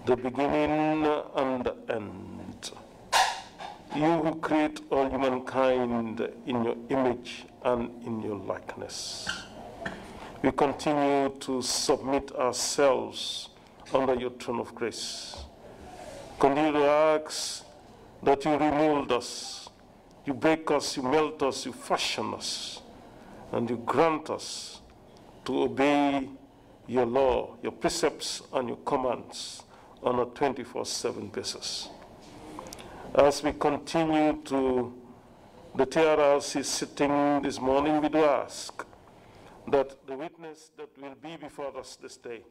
the beginning and the end. You who create all humankind in your image and in your likeness. We continue to submit ourselves under your throne of grace. Continue to ask that you remold us, you break us, you melt us, you fashion us, and you grant us to obey your law, your precepts, and your commands on a 24/7 basis. As we continue to the TRRC sitting this morning, we do ask that the witness that will be before us this day,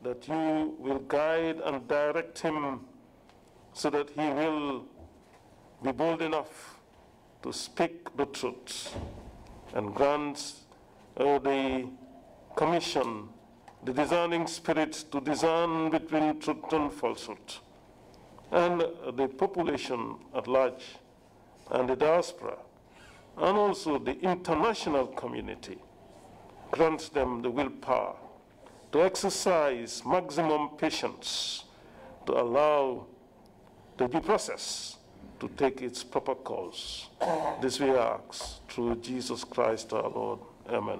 that you will guide and direct him so that he will be bold enough to speak the truth and grant the commission, the discerning spirit to discern between truth and falsehood, and the population at large, and the diaspora, and also the international community. Grant them the willpower to exercise maximum patience to allow the due process to take its proper course. This we ask through Jesus Christ our Lord. Amen.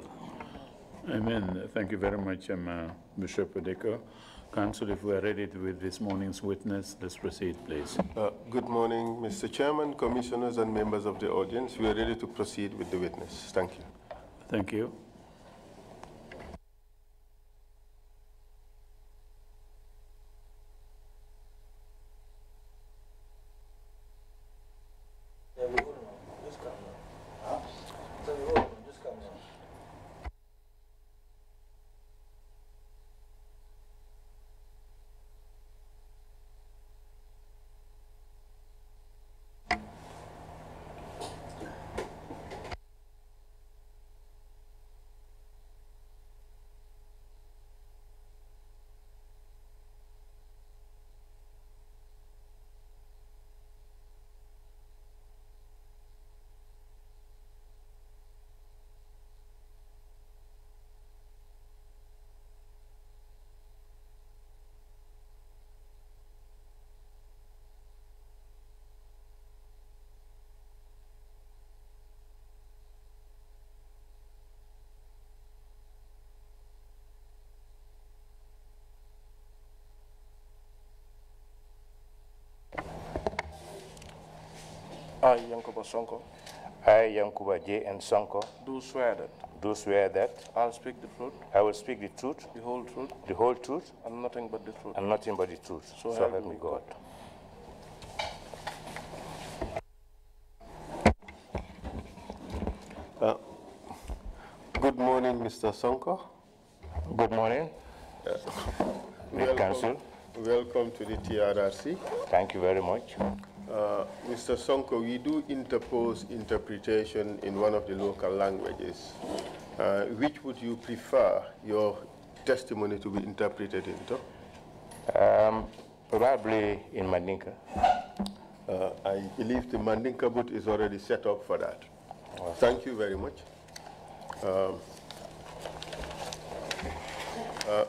Amen. Thank you very much, Bishop Odeko. Council, if we are ready with this morning's witness, let's proceed, please. Good morning, Mr. Chairman, commissioners, and members of the audience. We are ready to proceed with the witness. Thank you. Thank you. I, Yankuba Sonko, I, Yankuba J. and Sonko, do swear that I'll speak the truth, I will speak the truth, the whole truth, and nothing but the truth. nothing but the truth. So help me God. Good morning, Mr. Sonko. Good morning, Council. Welcome to the TRRC. Thank you very much. Mr. Sonko, we do interpose interpretation in one of the local languages. Which would you prefer your testimony to be interpreted into? Probably in Mandinka. I believe the Mandinka booth is already set up for that. Wow. Thank you very much.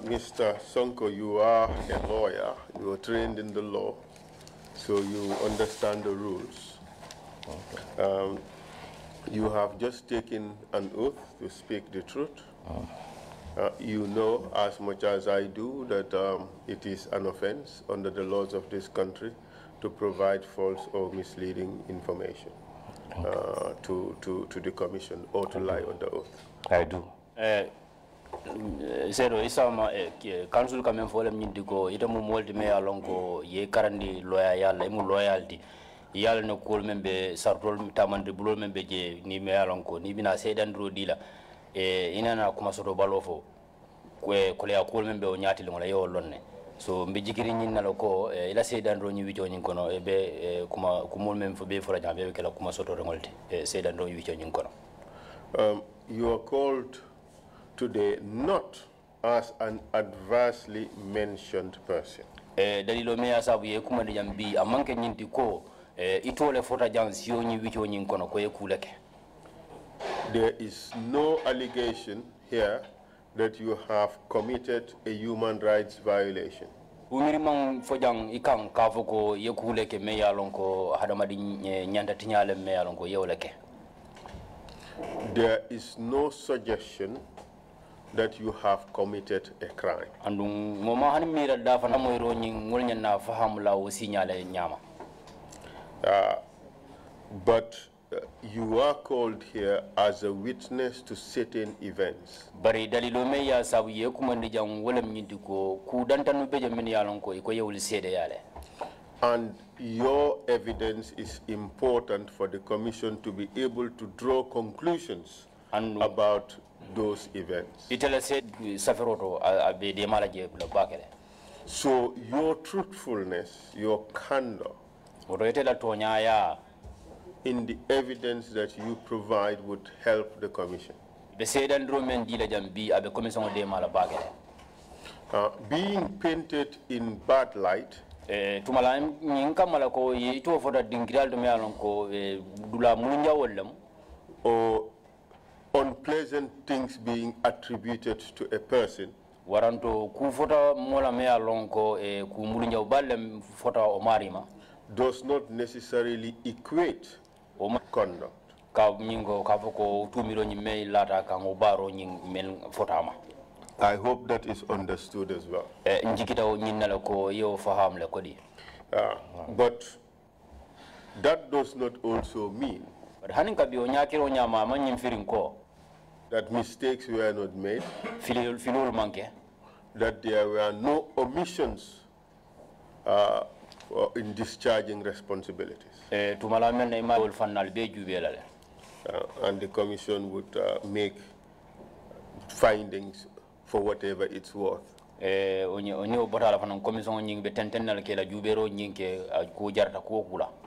Mr. Sonko, you are a lawyer. You are trained in the law, so you understand the rules. Okay. You have just taken an oath to speak the truth. You know as much as I do that it is an offense under the laws of this country to provide false or misleading information to the commission or to lie on the oath. I do. Zero isama council kamen folem nyindi ko ita mu molti me alon ko ye karandi lawyer yalla mu loyalty yalla no kol membe sartol tamande bulol membe je ni me alon ko ni bina sedandro dila ina na kuma soto balofo ko le akol membe o nyati le ngala yo lonne so mbe jikiri nyinna lo ko ila sedandro nyi wicho nyin kono be kuma kumol membe fo be fora jambe kala kuma soto rengolte sedandro nyi wicho nyin kono. You are called today not as an adversely mentioned person. Dalilo me asabu ye kuma de jambi amanke nyinti ko itole fota jansio nyi wicho nyin kono ko ye kuleke. There is no allegation here that you have committed a human rights violation. umiri mang fojang ikang kafuko yekule ke me yalonko hadamadi nyanda tinyale me yalonko yewleke. There is no suggestion that you have committed a crime. Andung ngoma han mira da fa moyro nyi ngolnya na fahamula o signale nyama. But you are called here as a witness to certain events. Bari dalilo me ya sabu ye kuma ndi jang wolem nyindi ko ku dantanu beje men yalonko iko yewul sede yale. And your evidence is important for the commission to be able to draw conclusions about those events. Itela said saferoto abe de malaje la bakele. So your truthfulness, your candor in the evidence that you provide would help the commission. Being painted in bad light or unpleasant things being attributed to a person waranto ku fota mola me alonko e ku mulunja balem fota o marima does not necessarily equate conduct. Ka nyingo ka foko tumiro nyi me lata ka ngobaro nyi men fotama. I hope that is understood as well. Njikita nyinala ko yo faham le kodi. But that does not also mean hanin ka biyo nyakiro nyama man nyimfirin ko that mistakes were not made, filul manke, that there were no omissions in discharging responsibilities. And the commission would make findings for whatever it's worth.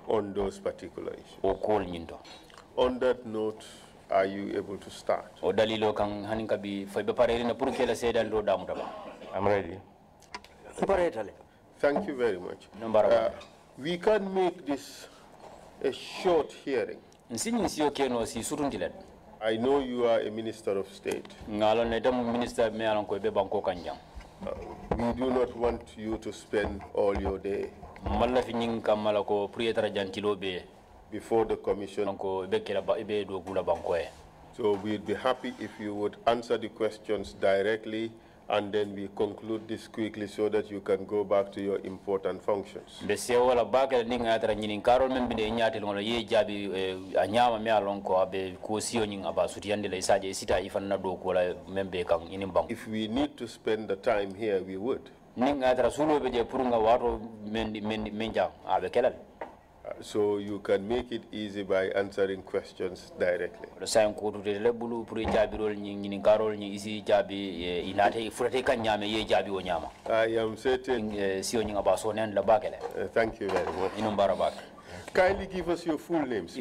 On those particular issues. On that note, are you able to start? I'm ready. Thank you very much. We can make this a short hearing. I know you are a minister of state. We do not want you to spend all your day before the commission. So we'd be happy if you would answer the questions directly, and then we conclude this quickly so that you can go back to your important functions. If we need to spend the time here, we would. So you can make it easy by answering questions directly. I am certain. Thank you very much. Kindly give us your full names.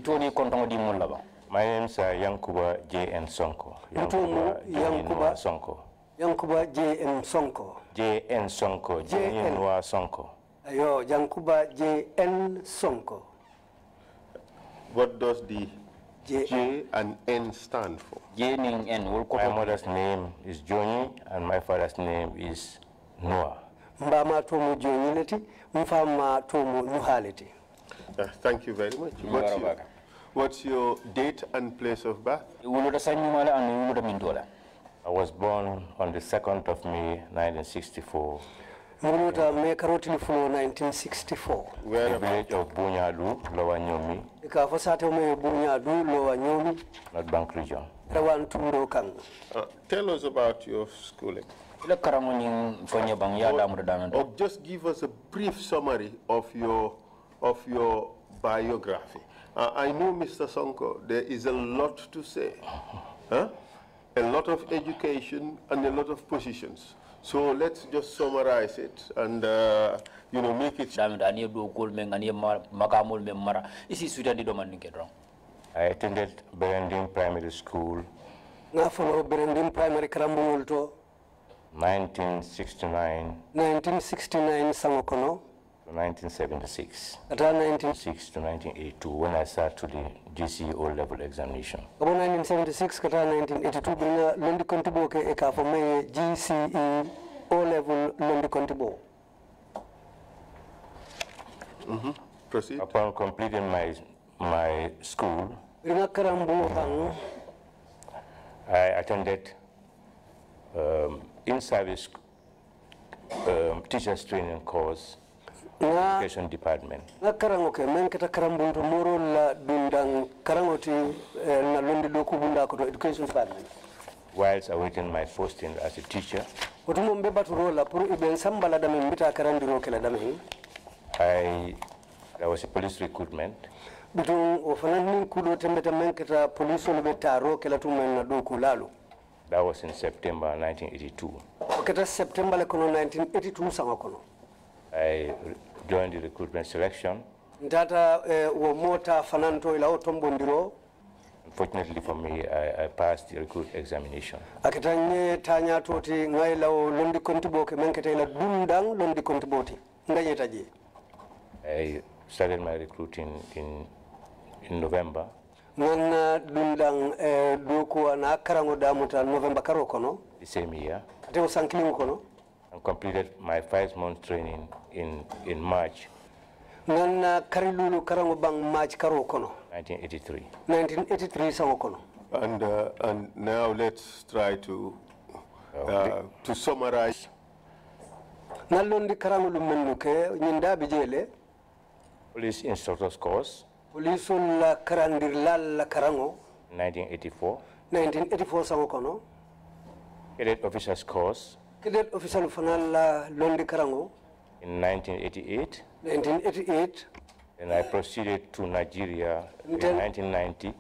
My name is Yankuba J.N. Sonko. Yankuba Sonko. Yankuba J.N. Sonko. J.N. Sonko. J.N. Sonko. Ayo, Yankuba J.N. Sonko. What does the J and N stand for? My mother's name is Joni and my father's name is Noah. Thank you very much. What's your date and place of birth? I was born on the 2nd of May, 1964. May 1964. Where the village of Bunyadu, Lower Nyomi, North Bank region. Tell us about your schooling. Or just give us a brief summary of your biography. I know, Mr. Sonko, there is a lot to say. A lot of education and a lot of positions. So let's just summarize it and make it. I attended Berendin Primary School 1969 Sangokono to 1976. 1976 to 1982 when I started to the GCE O-level examination. 1976 kata 1982 bina londi kontibo ke eka for me GCE O-level londi kontibo. Proceed. Upon completing my school, I attended in-service teachers training course, education department. Na karango ke men kata karambo to moro la dundang karango ti na londi do kubunda ko education department. Whilst awaiting my posting as a teacher, Otumo mbeba turola pour iben sambala dami mbita karandiro kala dami. there was a police recruitment. Bitung ofanani kudo tembeta men kata police on betaro kala tumen na do kulalu. That was in September 1982. Kata September le kono 1982 sango kono. I joined the recruitment selection. Ndata wo mota fananto ila otombondiro. Unfortunately for me, I passed the recruit examination. Akitanye tanya toti ngaila o londi kontibo ke men kata ila dundang londi kontiboti. Nganye taji. I started my recruiting in November. Nana dundang doko na karango damuta November karo kono. The same year. Ateo sankilimu kono. And completed my 5-month training in March Nana karilulu karango bang March karo kono. 1983. 1983 sango kono. And now let's try to summarize. Nalondi karango lumenuke nyinda bijele. Police instructors course. Police la karandir la karango. 1984. 1984 sango kono. Cadet officers course. Cadet officer fanal la londi karango. In 1988. 1988. And I proceeded to Nigeria in 1990.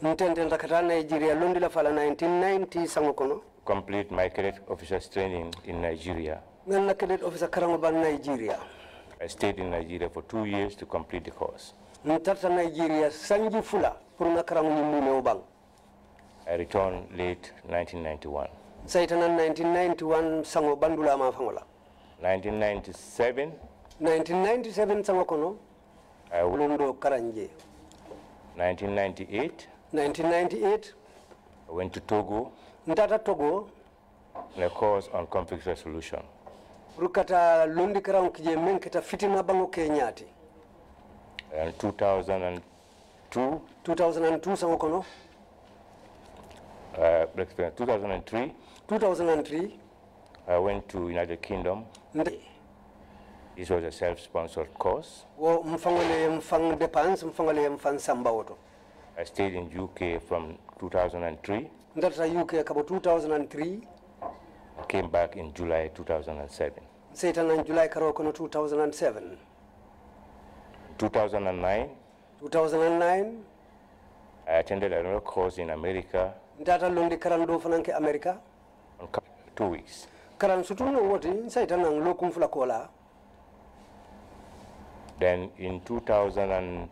Ntende kata Nigeria londi la fala 1990 sango kono. Complete my cadet officers training in Nigeria. Nana cadet officer karango ban Nigeria. I stayed in Nigeria for 2 years to complete the course. Ntata Nigeria sanji fula puruna karango nyimune obang. I returned late 1991. Saitana 1991 sango bandula ma fangola. 1997. 1997 sango kono. I Londo karanje. 1998. 1998. I went to Togo. Ntata Togo. In a course on conflict resolution. Rukata londi karango kije men kita fitina bango kenyati. And 2002. 2002 sango kono. 2003. 2003. I went to United Kingdom. This was a self-sponsored course. Wo mfangole mfang depends mfangole mfang samba woto. I stayed in UK from 2003. Ndata UK kabo 2003. I came back in July 2007. Saitana in July karo kono 2007. 2009. 2009. I attended another course in America. Ndata londi karando fananke America. On 2 weeks. Karan sutuno woti saitana lokum fula kola. Then in 2014.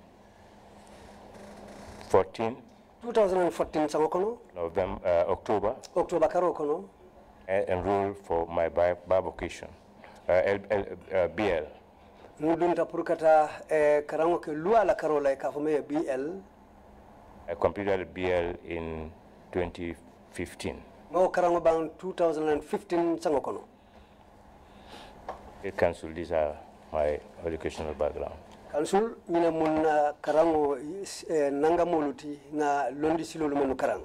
2014 sango kono. October. October karo kono. I enrolled for my bar vocation, BL. Nudunta purkata karango ke lua la karola ka fome BL. I completed BL in 2015. Mo karango bang 2015 sango kono. It Council, these are my educational background. Council nyina munna karango nanga moluti na londi silolu menu karang.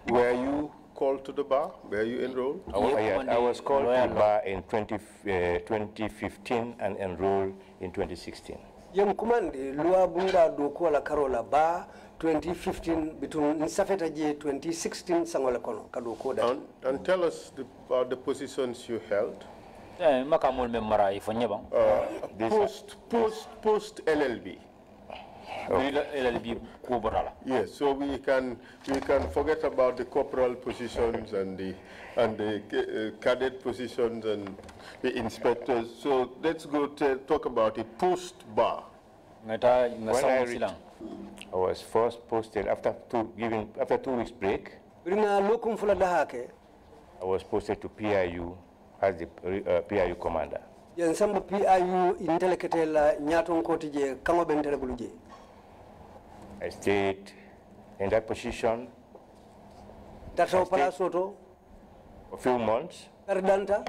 Were you called to the bar? Were you enrolled? I was called to the bar in 2015 and enrolled in 2016. Yem kumandi lua bunda do ko la karola ba 2015 between nsafeta je 2016 sangola kono kado ko da. And tell us about the positions you held. Makamol me mara ifo nyeba. Post LLB. LLB ko borala. Yes, so we can forget about the corporal positions and the cadet positions and the inspectors. So let's go talk about it post bar. When I was first posted after 2 weeks break. I was posted to PIU as the PIU commander. Yen samba PIU inteleketela nyaton koti je kango bentele buluje. I stayed in that position for a few months. Ardanta.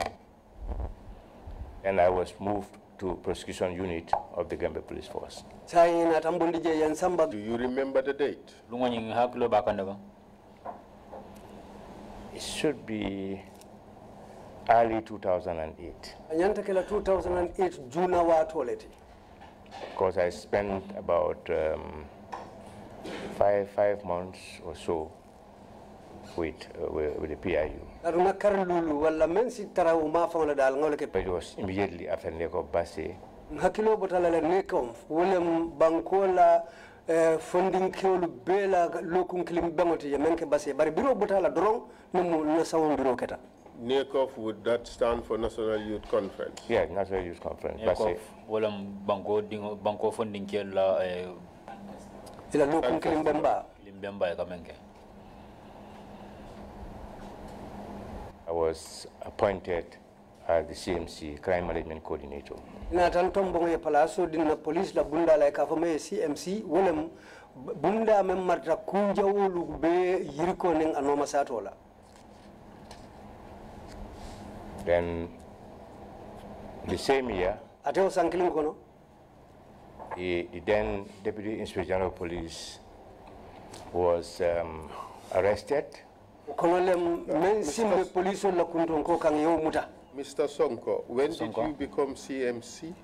And I was moved to prosecution unit of the Gambia Police Force. Do you remember the date? It should be early 2008. 2008 June Because I spent about five months or so with the PIU. But it was immediately after Neko Basse. Funding kiolu bela lokum kilim bangote yemenke basi bari biro butala dorong nemu na sawon biro keta. NACOF, would that stand for National Youth Conference? Yeah, National Youth Conference. NACOF, walam banko funding kiela ila lokum kilim bemba. Limbemba kamenke. I was appointed as the CMC, Crime Management Coordinator. Na tantombongo ya palaso dinna police la bunda la kafame CMC wolem bunda mem marta kunja wolu be yiriko ning anoma satola. Then the same year, ateo sankilin kono the then Deputy Inspector General of Police was arrested. Konolem men simbe police la kuntonko kan yo muta. Mr. Sonko, when did you become CMC?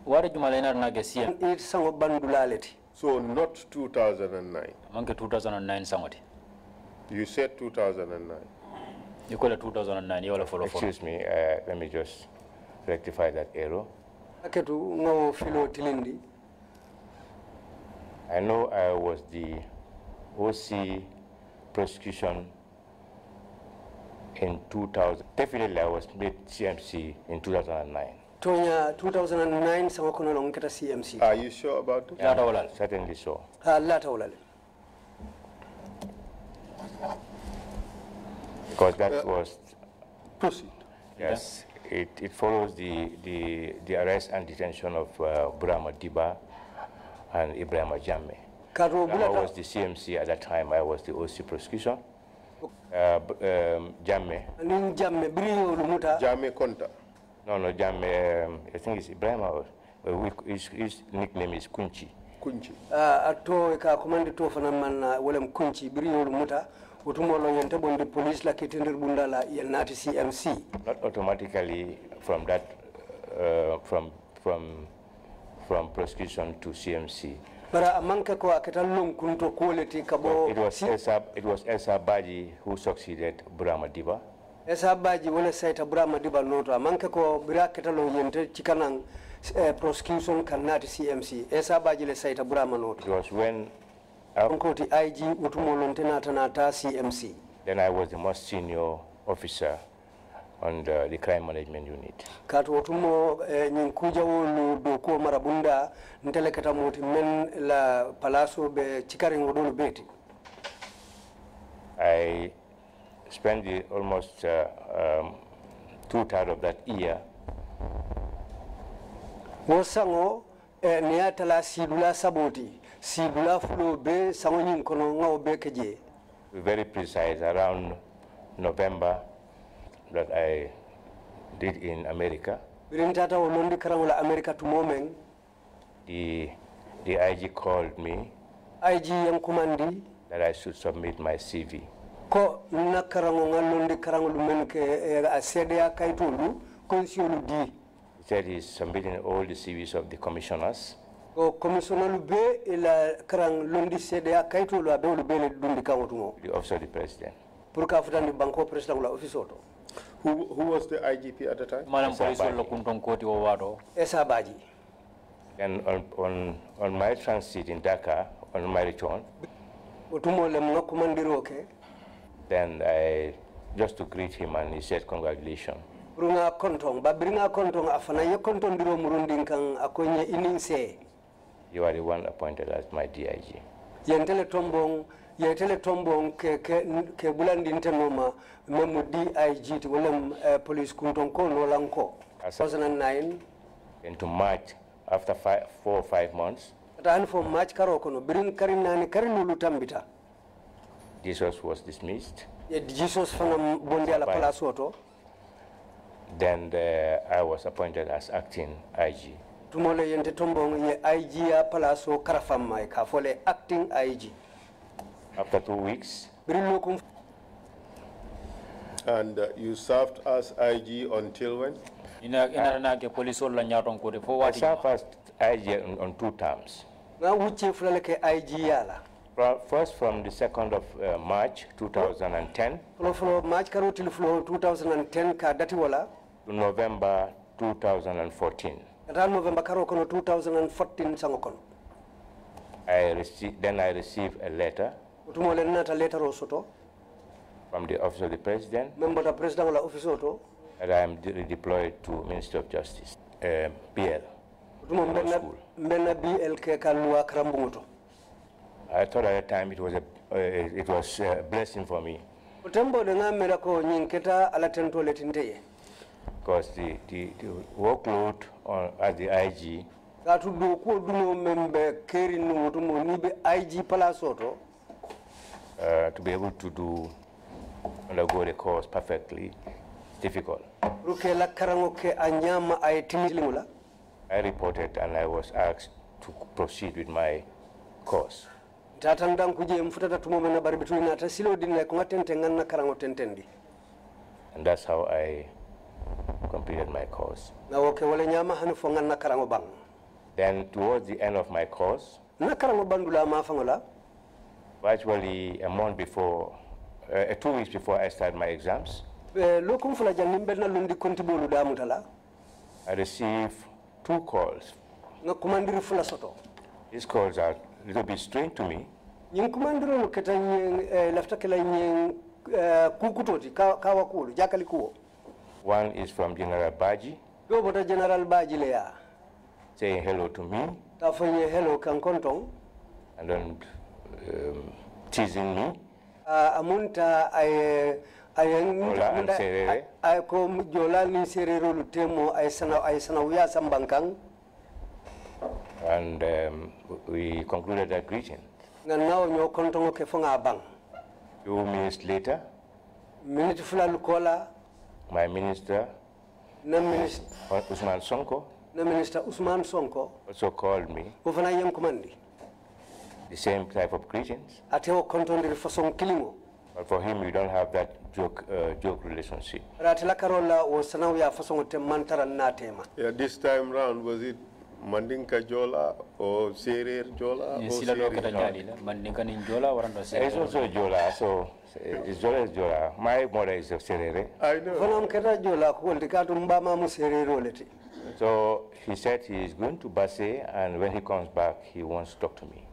So not 2009. 2009 You said 2009. You call it 2009. You follow. Excuse me, let me just rectify that error. I know I was the OC prosecution in 2000. Definitely I was made CMC in 2009. Tonya 2009 sama kono long keta CMC. Are you sure about that? Yeah, certainly so. Because that was proceed. Yes, it follows the arrest and detention of Burama Diba and Ibrahim Jammeh. I was the CMC at that time. I was the OC prosecution. Jammeh. Jammeh Konta. No, Jammeh. I think it's Ibrahim. His nickname is Kunchi. Kunchi. Ato ka command to fanaman wolem Kunchi brio muta utumolo yente bondi police la kitindir bundala yenati CMC. Not automatically from that from prosecution to CMC. Bara amanke ko aketalum kunto quality kabo. It was Elsa Baji who succeeded Burama Diba. Elsa Baji wala saita Burama Diba noto amanke ko bira ketalo yente chikanang prosecution kanati CMC. Elsa Baji le saita Burama noto. It was when Unkoti IG utumolo nata CMC. Then I was the most senior officer on the crime management unit. Katu otumo nyinkuja wolu doko marabunda ntele katamoti men la palaso be chikari ngodolo beti. I spent almost 2/3 of that year. Wosango niatala sidula saboti sidula fulo be sango nyinkono ngao be keje. Very precise, around November that I did in America. Birintata olondi karangola America to moment. The IG called me. IG yang kumandi that I should submit my CV. Ko na karango ngalondi karangolu menke asede kaitulu konsiolu di. He said he's submitting all the CVs of the commissioners. Ko commissioner be ila karang londi sede kaitulu abe be le dundi kawotumo. The office of the president. Pour ka futandi banko president la office auto. Who was the IGP at the time? Madam Police Lokunton Koti Owado. Esa Baji. And on my transit in Dhaka, on my return, then I just to greet him and he said congratulations. You are the one appointed as my DIG. Yetele tombong ke bulandi ntenoma memu DIG ti wolem police kuntonko no lanko 2009 into March after 4 or 5 months. Atan for March karo kono birin karinani karinulu tambita. Jesus was dismissed. Jesus fana bondi ala palasoto. Then I was appointed as acting IG. tumole yente tombong ye IG ya palaso karafamma ka fole acting IG. After 2 weeks. And you served as IG until when? I served as IG on 2 terms. First from the 2nd of March 2010 to November 2014. I received a letter from the Office of the President that I am redeployed to Ministry of Justice, BL. I thought at the time it was a blessing for me. Because the workload as the IG to be able to undergo the course perfectly difficult. I reported and I was asked to proceed with my course. And that's how I completed my course. Then towards the end of my course, virtually a month before, 2 weeks before I started my exams, I received 2 calls. These calls are a little bit strange to me. One is from General Baji, saying hello to me, and then teasing me. And we concluded that greeting. 2 minutes later, my minister, Usman Sonko, also called me. The same type of greetings. But for him, we don't have that joke relationship. Yeah, this time round, was it Mandinka Jola or Serer Jola? It's also Jola, so it's Jola. My mother is of Serere. I know. So he said he is going to Basse, and when he comes back, he wants to talk to me.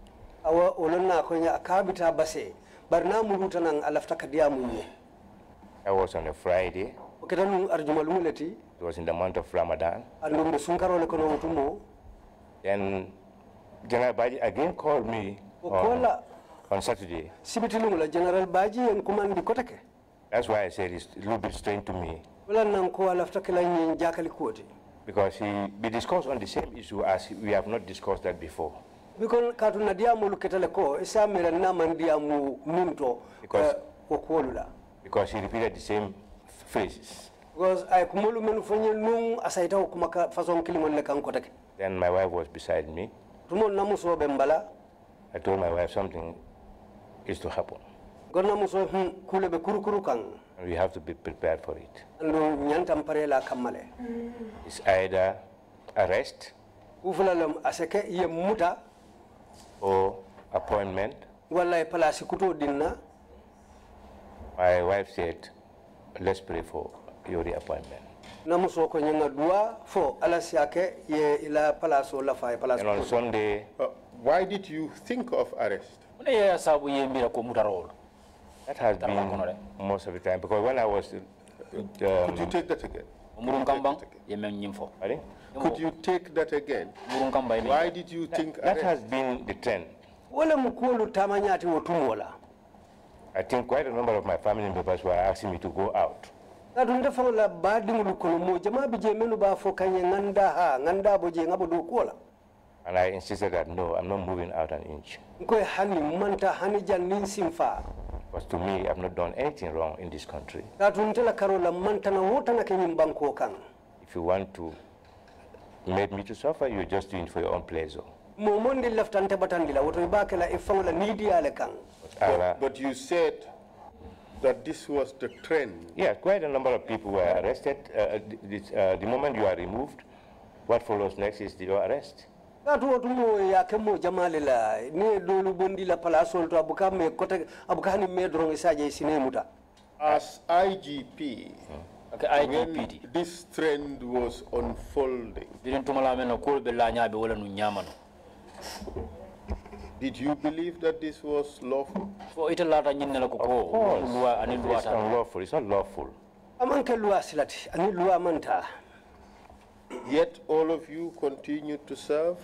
That was on a Friday. It was in the month of Ramadan. Then General Baji again called me on Saturday. That's why I said it's a little bit strange to me. Because we discussed on the same issue as we have not discussed that before. Because he repeated the same phrases. Then my wife was beside me. I told my wife something is to happen. And we have to be prepared for it. It's either arrest or appointment. My wife said, let's pray for your reappointment. And on Sunday, why did you think of arrest? That has been most of the time, because when I was... could you take that again? Could you take that again? Why did you think arrest? That has been the trend. I think quite a number of my family members were asking me to go out. And I insisted that no, I'm not moving out an inch. Because to me, I've not done anything wrong in this country. If you want to made me to suffer. You're just doing it for your own pleasure. But you said that this was the trend. Yeah, quite a number of people were arrested. The moment you are removed, what follows next is your arrest. As IGP, when this trend was unfolding, did you believe that this was lawful? Of course, it's unlawful. It's not lawful. Yet all of you continue to serve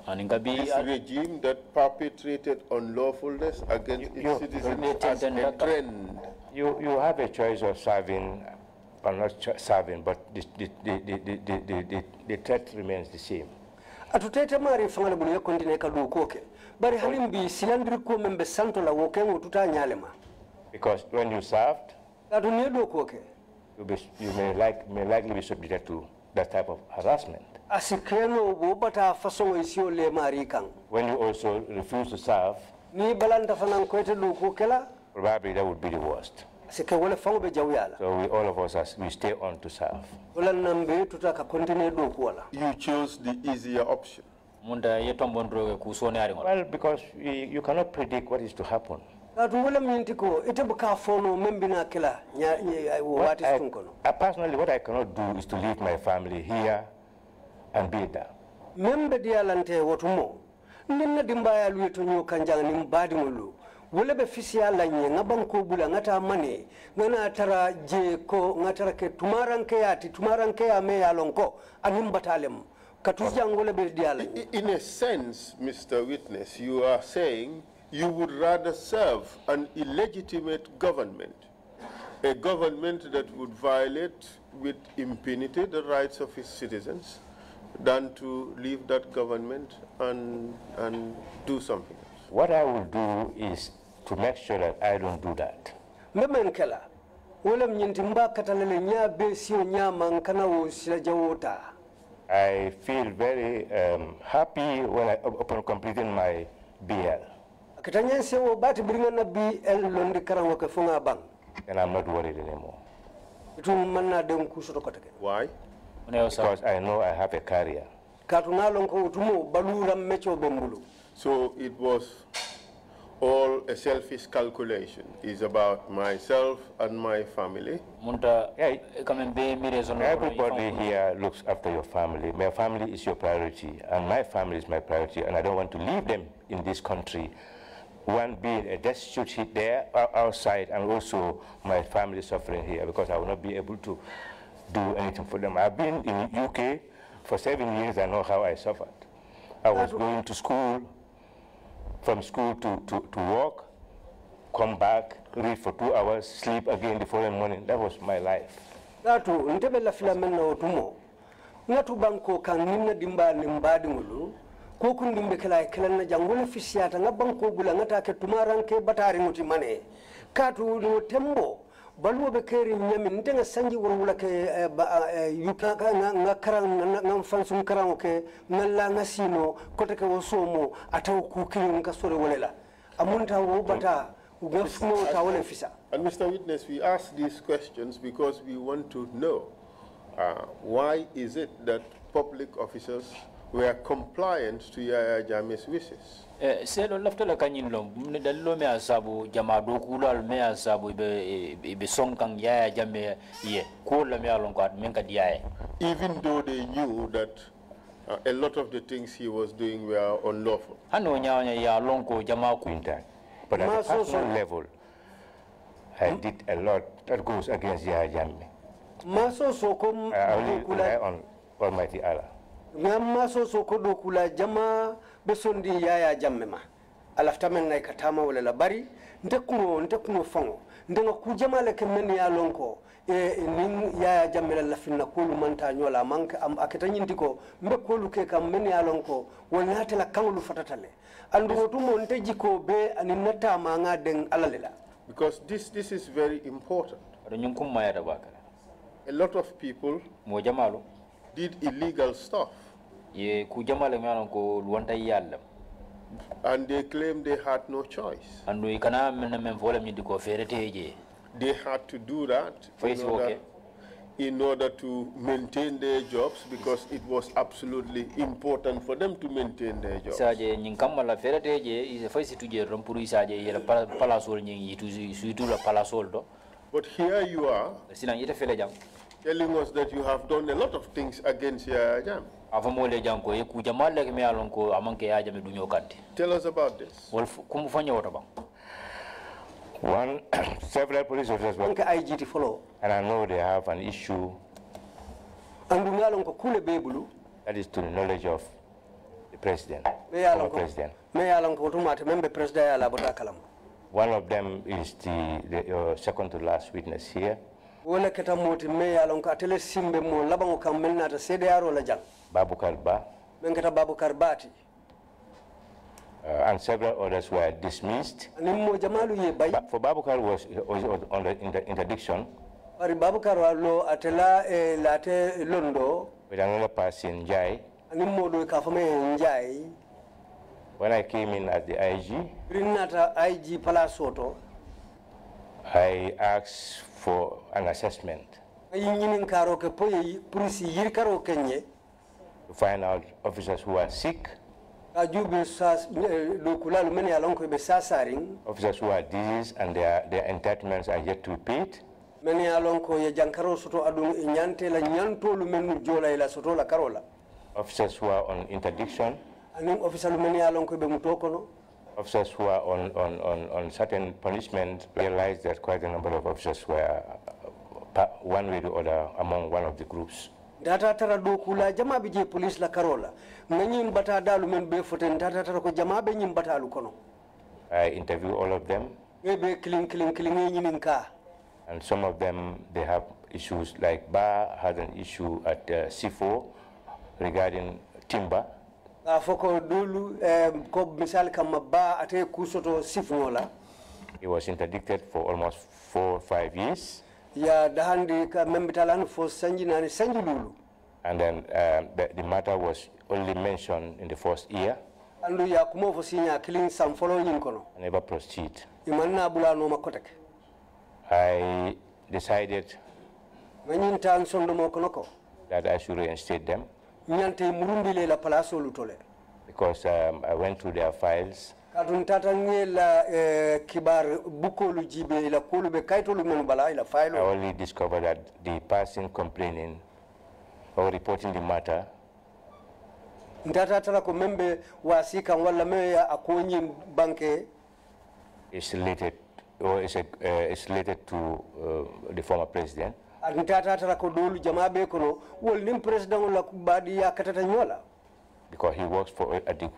this regime that perpetrated unlawfulness against its citizens as a trend. You have a choice of serving or not serving, but the threat remains the same. Atutete mari fangala bunya kontine kadu koke bari halimbi silandri ko membe santo la wokengo tuta nyalema because when you served kadu nedo koke you may likely be subjected to that type of harassment. Asikeno bo bata façon isio le mari kan when you also refuse to serve ni balanta fanan ko ete du ko kala probably that would be the worst. So we, all of us, we stay on to serve. You chose the easier option. Well, because you cannot predict what is to happen. Personally, what I cannot do is to leave my family here and be there. Wala be fisiya la nye ngabanko bula ngata mane ngana tara je ko ngatara ke tumaranke ya me ya lonko anim batalem katujangole be diala. In a sense, Mr. Witness, you are saying you would rather serve an illegitimate government, a government that would violate with impunity the rights of its citizens, than to leave that government and do something. What I will do is to make sure that I don't do that. I feel very happy when upon completing my BL. And I'm not worried anymore. Why? Because I know I have a career. So it was all a selfish calculation. It's about myself and my family. Everybody here looks after your family. My family is your priority, and my family is my priority, and I don't want to leave them in this country. One being a destitute hit there, outside, and also my family suffering here, because I will not be able to do anything for them. I've been in the UK for 7 years. I know how I suffered. I was going to school, from school to work, come back, read for 2 hours, sleep again the following morning. That was my life. Balu be keri nyami ntenga sanji wala ke nga fansum karang ke ngalla ngasino kote ke wosomo ataw ku kiyo nga sore wala amunta wo bata ugafno ta wala fisa. And Mr. Witness, we ask these questions because we want to know why is it that public officers were compliant to Yaya Jammeh's wishes. Selo lafta la kanyin lo dallo me asabu jama do kulal me asabu be song kang Yaya Jammeh ye ko la me alon ko men ka diaye. Even though they knew that a lot of the things he was doing were unlawful. Hano nya ya lon ko jama ku intact. But at a personal level, I did a lot that goes against Yaya Jammeh. Maso soko I only rely on Almighty Allah. Maso soko do kula jama besondi Yaya Jammeh ma alafta men nay katama wala la bari ndekuno fango ndenga ku jama le kemen ya lonko nin Yaya Jammeh la finna kulu manta nyola manka am akata nyindiko mbe kolu ke kam men ya lonko wonata la kangulu fatatale andu wotumo nteji ko be aninata ma nga den alalela. Because this is very important. A lot of people did illegal stuff. ye ku jamale ngalon ko wonta yalla and they claim they had no choice. andu ikana men volem ni ko fereteje They had to do that in order to maintain their jobs, because it was absolutely important for them to maintain their jobs. saje nyin kamala fereteje ise faisi tuje rompuru isaje yela palasol nyin yitu suitu la palasol do. But here you are sinan yete fele jam telling us that you have done a lot of things against Yaya Jammeh. avamole jam ko e ku jamale ke me alon ko amanke ya jame duño kanti. Tell us about this. Wol kum fanyo wota ba. One, several police officers were, IGT follow. And I know they have an issue that is to the knowledge of the president, president. One of them is the second to last witness here. Babukar Ba. And several others were dismissed. For Babukar was on the interdiction with another person, Jai. When I came in as the IG, I asked for an assessment to find out officers who are sick, officers who are diseased and their entitlements are yet to be paid, officers who are on interdiction, officers who are on certain punishment. Realized that quite a number of officers were one way or other among one of the groups. Data tara do kula jama bije police la karola nganyim bata dalu men be foten data tara ko jama be nyim bata lu kono. I interview all of them, and some of them they have issues. Like Ba had an issue at C4 regarding timber. He was interdicted for almost 4 or 5 years. And then the matter was only mentioned in the first year. I never proceed. I decided that I should reinstate them because I went through their files. I only discovered that the person complaining or reporting the matter is related or is related to the former president. Because he works for at the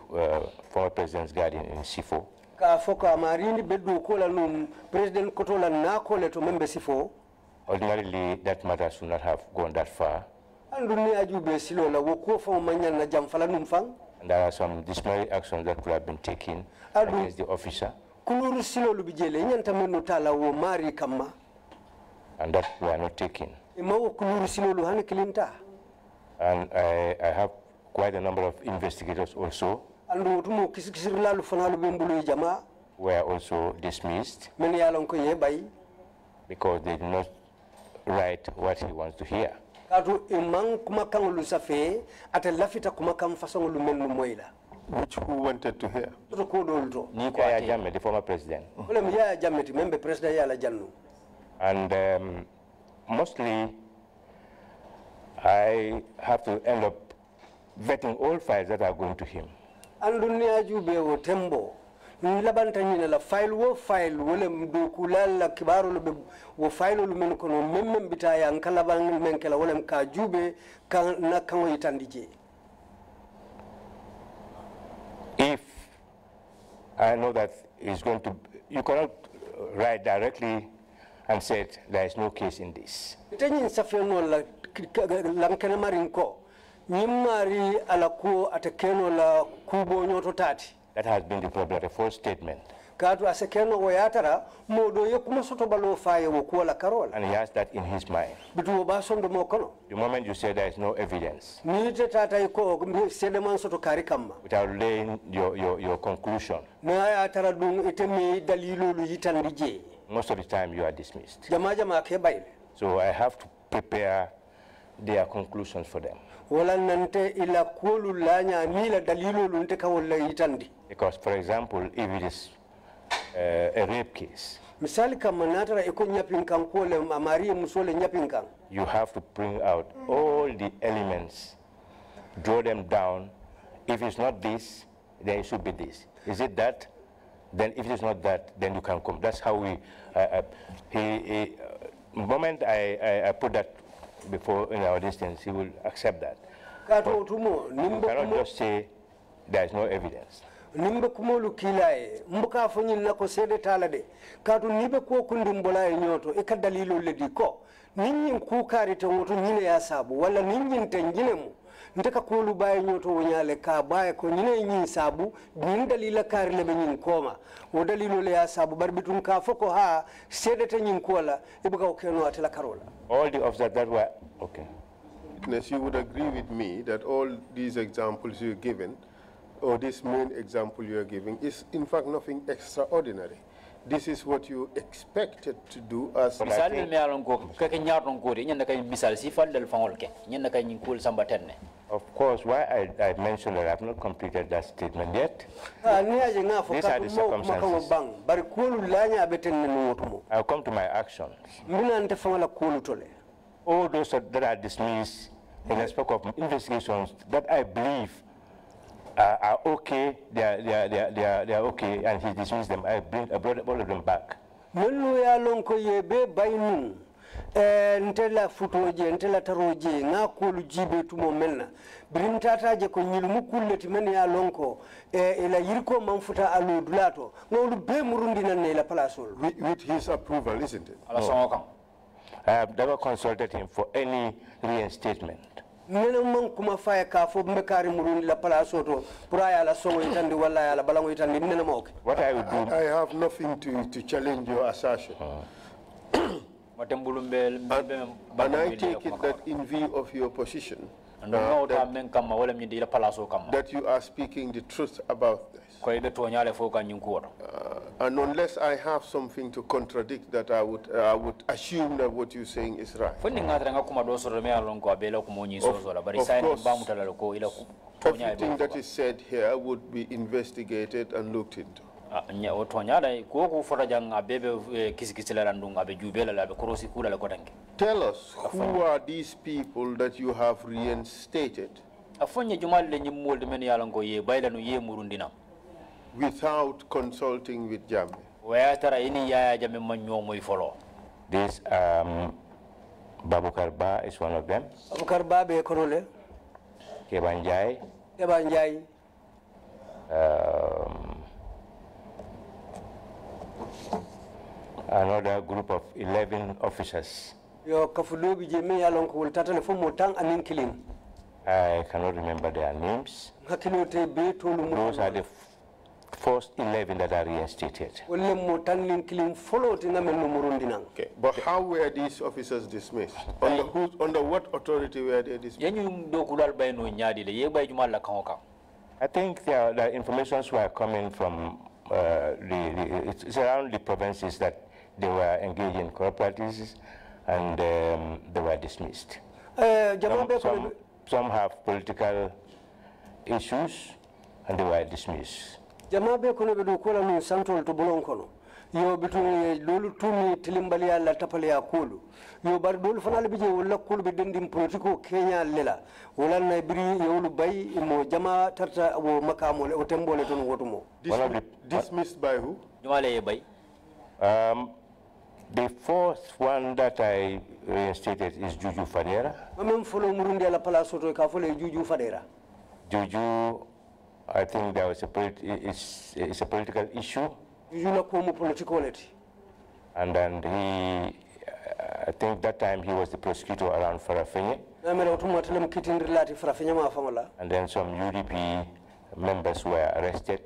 former president's garden in Sifo. Ordinarily, that matter should not have gone that far. And there are some disciplinary actions that could have been taken against the officer. And that were not taken. And I have quite a number of investigators also were also dismissed because they did not write what he wants to hear. Which who wanted to hear? Yaya Jammeh, the former president. And mostly I have to end up vetting all files that are going to him. If I know that he's going to, you cannot write directly and say there is no case in this. That has been the problem, a false statement. kadu asekeno woyatara modo yekuma soto balo faye wo kuala karola and he has that in his mind. bitu ba sondo mo kono The moment you say there is no evidence, ni te tata ko sede man soto kari kamma without laying your conclusion, na ya tara dum itemi dalilolu yitandi je most of the time you are dismissed. jama jama ke bayle So I have to prepare their conclusions for them. wala nante ila kolu lanya ni la dalilolu nte ka wala yitandi Because, for example, if it is a rape case, misali kama natara iko nyapin kan ko le amari musole nyapin kan you have to bring out all the elements, draw them down. If it's not this, then it should be this. Is it that? Then if it's not that, then you can come. That's how we, the moment I put that before in our distance, he will accept that. kato tumo You nimbo cannot just say there is no evidence. nimbe kumolu kilaye mbuka fonyi nako sede talade kato nibe ko kundum bolaye nyoto e ka dalilo ledi ko ninyin ku karite woto nyine ya sabu wala ninyin tangine mu ndeka kolu baye nyoto wonyale ka baye ko nyine nyin sabu nyin dalila kari lebe nyin koma wo dalilo le ya sabu barbitun ka foko ha sede te nyin kola ibuka okeno atela karola All the officers that were, okay. You would agree with me that all these examples you're given, or this main example you are giving, is in fact nothing extraordinary. This is what you expected to do as misal me alon ko ke nyaaton ko de nyanda kay misal si fal del fangol ke nyanda kay nyin kul samba tenne. Of course, why I mentioned that I have not completed that statement yet. These are the circumstances. I'll come to my actions. All those that are dismissed in respect of investigations that I believe are okay, they are okay, and he dismissed them. I brought all of them back. Ntela futoje ntela taroje nga kulu jibe tumo melna brimtata je ko nyilu mukulle timani ya lonko ila yirko manfuta alu dulato ngolu be murundi nan ne la palasol with his approval, isn't it? No. I have never consulted him for any reinstatement. nena man kuma faya ka fo mbekari murundi la palaso to pura ya la songo itandi wala ya la balango itandi nena moke What I would do, I have nothing to challenge your assertion. And I take it that in view of your position, that you are speaking the truth about this. And unless I have something to contradict that, I would assume that what you're saying is right. Of course, everything that is said here would be investigated and looked into. Tell us, who are these people that you have reinstated without consulting with Jammeh? this Babukar Ba is one of them. Babukar Ba be konole Kebanjai. Kebanjai Another group of 11 officers. yo kafulobi je me yalon ko tatale fo mo tan anin kilin I cannot remember their names. hakilo te be tolu mo Those are the first 11 that are reinstated. wolle mo tan lin kilin folo te ngamen no murundina Okay, but how were these officers dismissed? Under what authority were they dismissed? I think the informations were coming from it's around the provinces that they were engaged in corrupt practices, and they were dismissed. Some have political issues, and they were dismissed. Jamabe kono be do kola no santol to bolon kono yo bitu lolu tumi tilimbali alla tapale ya kulu yo bar dol fanal bije wala kulu be dendim politiko Kenya lela wala na biri yo lu bay mo jama tarta wo makamo le o tembole ton wotumo Dismissed by who? The fourth one that I reinstated is Juju Fadera. Amem folo murundi ala palaso to ka folo Juju Fadera. Juju, I think there was it's a political issue. Juju la ko mo politikoleti. And then I think that time he was the prosecutor around Farafenye. Namere otumo telem kitindir lati Farafenye ma famola. And then some UDP members were arrested.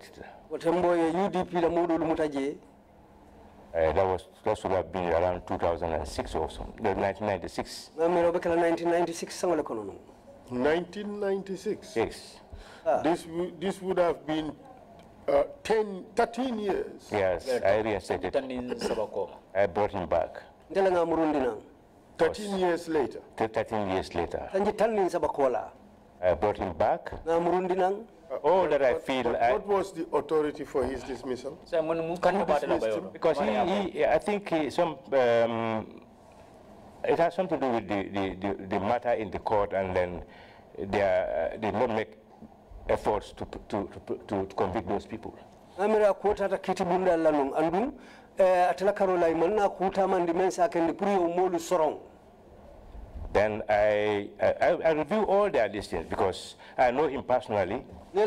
UDP la mudu lumutaje. That should have been around 2006 or so, 1996. 1996? Yes. This would have been 13 years. Yes, I reinstated. I brought him back. 13 years later? 13 years later. I brought him back. All that I feel. What was the authority for his dismissal? Because I think it has something to do with the matter in the court, and then they did not make efforts to convict those people. Amira kota ta kiti bunda lanung andung atela karola imanna kuta mandi mensa kendi puri umolu sorong. Then I review all their listings because I know him personally. I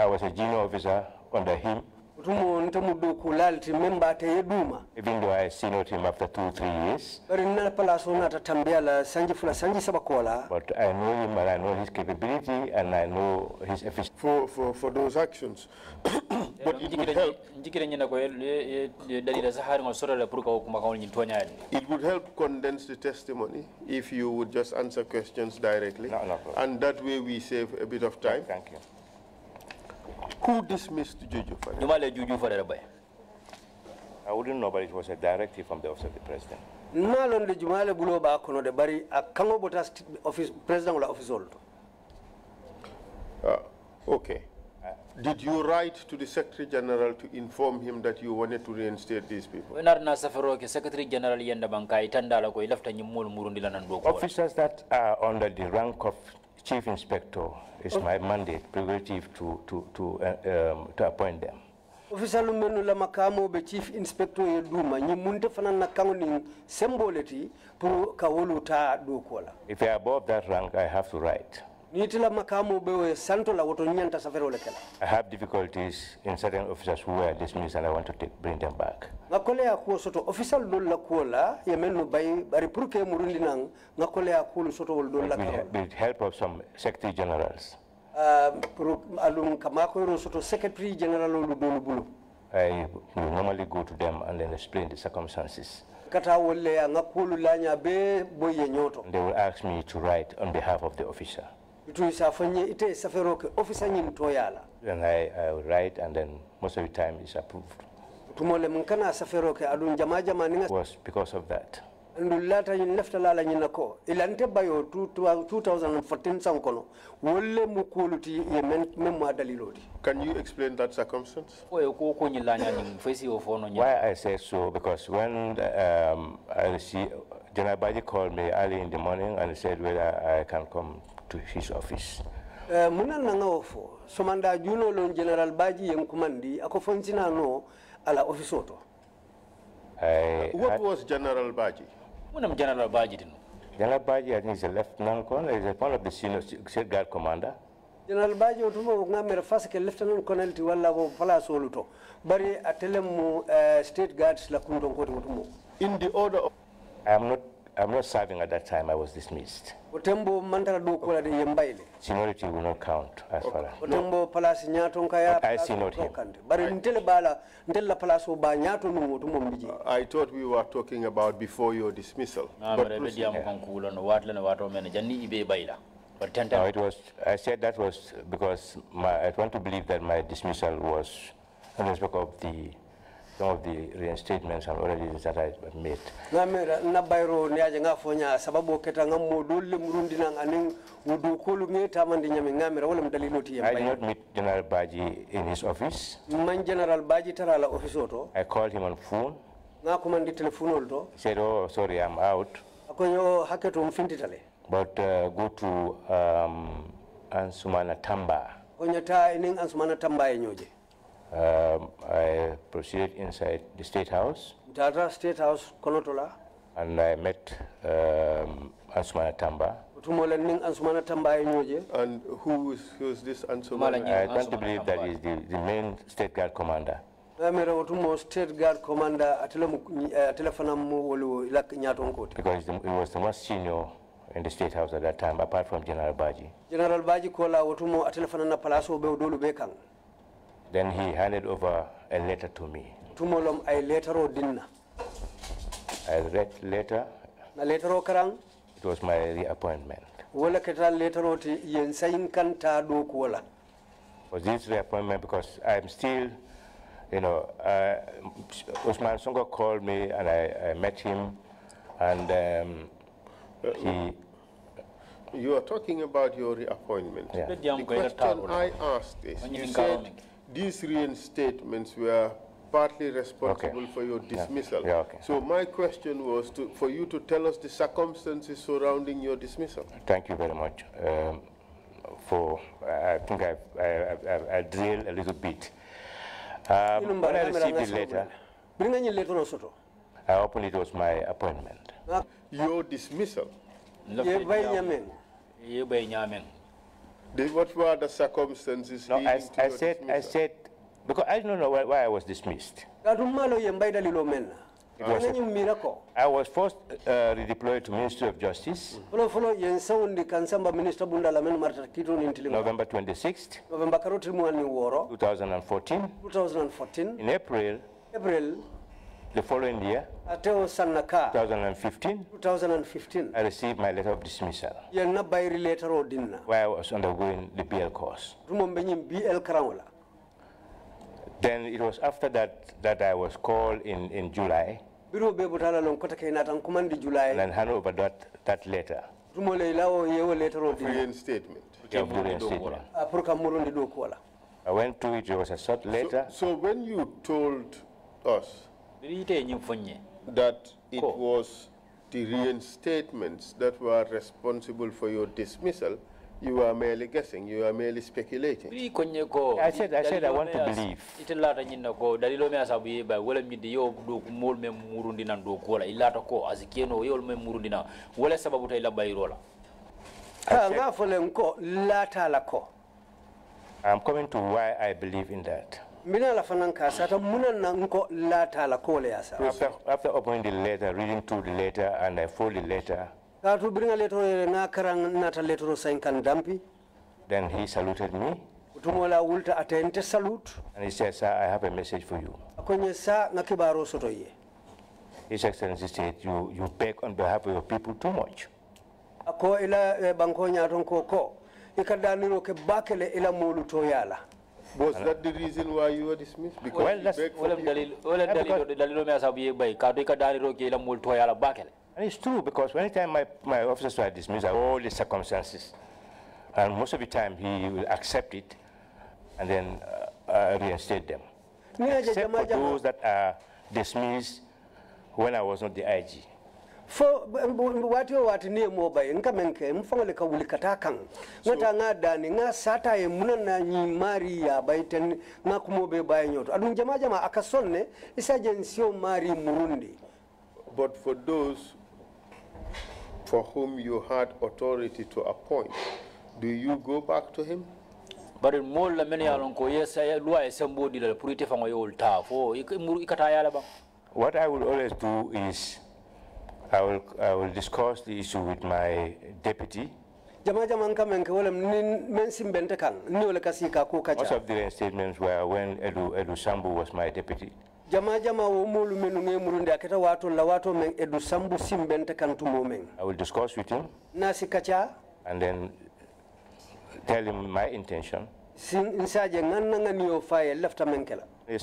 was a junior officer under him. Even though I senior him after 2-3 years. But I know him and I know his capability and I know his efficiency. For those actions. But it would help. It would help condense the testimony if you would just answer questions directly. No and that way we save a bit of time. Thank you. Who dismissed Juju Fare? I wouldn't know, but it was a directive from the office of the president. Okay. Did you write to the Secretary General to inform him that you wanted to reinstate these people? Officers that are under the rank of Chief Inspector, it's my mandate, prerogative to appoint them. Officer Lumenu la makamo be Chief Inspector yeduma nyimunte fana na counting symbolity pour kawolu ta dokola. If I are above that rank, I have to write. I have difficulties in certain officers who were dismissed and I want to bring them back. With help of some secretary generals. I normally go to them and then explain the circumstances. They will ask me to write on behalf of the officer. Then I will write, and then most of the time it's approved. It was because of that. Can you explain that circumstance? Why I say so, because when I see General Baji called me early in the morning and said whether I can come to his office. Somanda Juno Lon General Baji and Kumandi, Akofontina no ala offisoto. What was General Baji? General Baji, I think, is a lieutenant colonel, is one of the senior state guard commander. General Baji otumo ngamere fast lieutenant colonel ti wala ko pala soluto. Bari atelemu state guards la kundon ko otumo. In the order of I'm not serving at that time. I was dismissed. Seniority will not count as far as. I seniored him. I thought we were talking about before your dismissal. No, it was. I said that was because I want to believe that my dismissal was on the back of some of the reinstatements and already that I made. I did not meet General Baji in his office. I called him on phone. He said, "Oh, sorry, I'm out. But go to Ansumana Tamba." I proceeded inside the State House. State House, Konotola. And I met Ansumana Tamba. And who is this Ansumana? I want to believe that is the main State Guard commander. State Guard commander because he was the most senior in the State House at that time, apart from General Baji. General Baji kola wotumo atelefana na palaso be dolu be kan. Then he handed over a letter to me. Tumolom ay letter o dinna. I read letter. Na letter o karang. It was my reappointment. Wala keta letter o ti yen sayin kan ta do kola. Was this reappointment because I'm still, you know, Usman Sonko called me and I met him, and he. You are talking about your reappointment. Yeah. The question I asked is, you said these reinstatements were partly responsible for your dismissal. Yeah, okay. So my question was for you to tell us the circumstances surrounding your dismissal. Thank you very much. I think I drilled a little bit. When I received the letter, I opened it was my appointment. Your dismissal? What were the circumstances? No, I said, because I don't know why I was dismissed. I was first redeployed to Ministry of Justice. November 26th, 2014. In April, the following year, 2015, I received my letter of dismissal, where I was undergoing the BL course. Then it was after that I was called in July, and then handed over that letter. Reinstatement. I went through it. It was a short letter. So when you told us that it was the reinstatements that were responsible for your dismissal, you are merely guessing, you are merely speculating. I said I want to believe. I'm coming to why I believe in that. After opening the letter, reading through the letter, and I fold the letter, then he saluted me, and he said, "Sir, I have a message for you." His Excellency said, you beg on behalf of your people too much. Was that the reason why you were dismissed? Because and it's true, because anytime my officers were dismissed, all the circumstances, and most of the time he will accept it and then reinstate them. Except for those that are dismissed when I was not the IG. For what you want to mobile, Nkamenke, Mfangoleka Wulikatakan, Natanga Dani, Sata, Munana, Maria, Baiten, Nakumobe Bayanot. Adunjamajama Akasone is Agensio Mari Murundi. But for those for whom you had authority to appoint, do you go back to him? But in more than many alonko, yes, I do somebody that put it from my old tough. What I will always do is I will discuss the issue with my deputy. Most of the reinstatements were when Edu Sambu was my deputy. I will discuss with him and then tell him my intention. There's